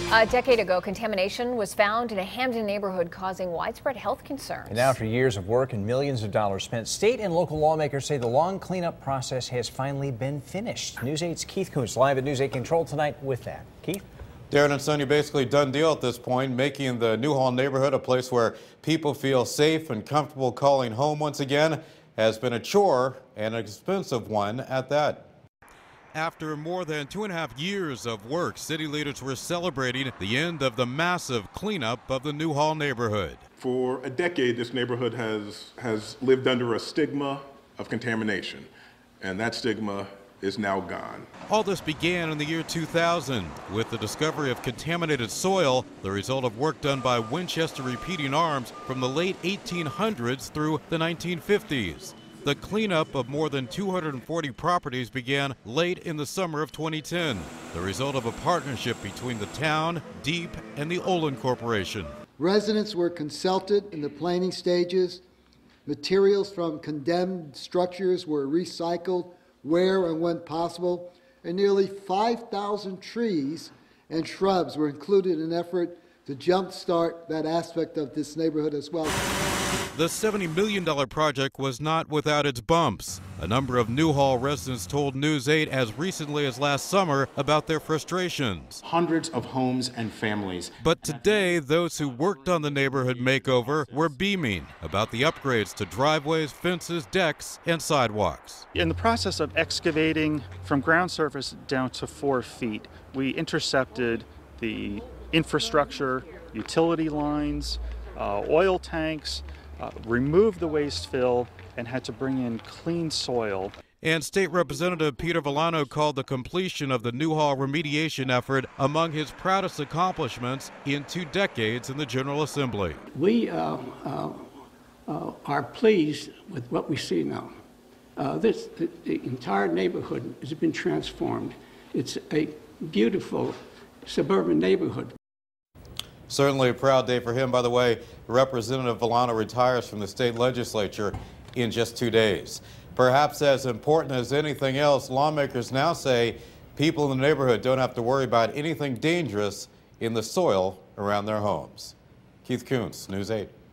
A decade ago, contamination was found in a Hamden neighborhood, causing widespread health concerns. And after years of work and millions of dollars spent, state and local lawmakers say the long cleanup process has finally been finished. News 8's Keith Kuntz live at News 8 Control tonight with that. Keith? Darren and Sonia, basically done deal at this point, making the Newhall neighborhood a place where people feel safe and comfortable calling home once again has been a chore and an expensive one at that. After more than 2.5 years of work, city leaders were celebrating the end of the massive cleanup of the Newhall neighborhood. For a decade, this neighborhood has lived under a stigma of contamination, and that stigma is now gone. All this began in the year 2000 with the discovery of contaminated soil, the result of work done by Winchester Repeating Arms from the late 1800s through the 1950s. The cleanup of more than 240 properties began late in the summer of 2010, the result of a partnership between the town, DEEP, and the Olin Corporation. Residents were consulted in the planning stages. Materials from condemned structures were recycled where and when possible, and nearly 5,000 trees and shrubs were included in an effort to jumpstart that aspect of this neighborhood as well. The $70 million project was not without its bumps. A number of Newhall residents told News 8 as recently as last summer about their frustrations. Hundreds of homes and families. But today, those who worked on the neighborhood makeover were beaming about the upgrades to driveways, fences, decks, and sidewalks. In the process of excavating from ground surface down to 4 feet, we intercepted the infrastructure, utility lines, oil tanks, removed the waste fill, and had to bring in clean soil. And State Representative Peter Villano called the completion of the Newhall remediation effort among his proudest accomplishments in 2 decades in the General Assembly. We are pleased with what we see now. The entire neighborhood has been transformed. It's a beautiful suburban neighborhood. Certainly a proud day for him. By the way, Representative Villano retires from the state legislature in just 2 days. Perhaps as important as anything else, lawmakers now say people in the neighborhood don't have to worry about anything dangerous in the soil around their homes. Keith Kuntz, News 8.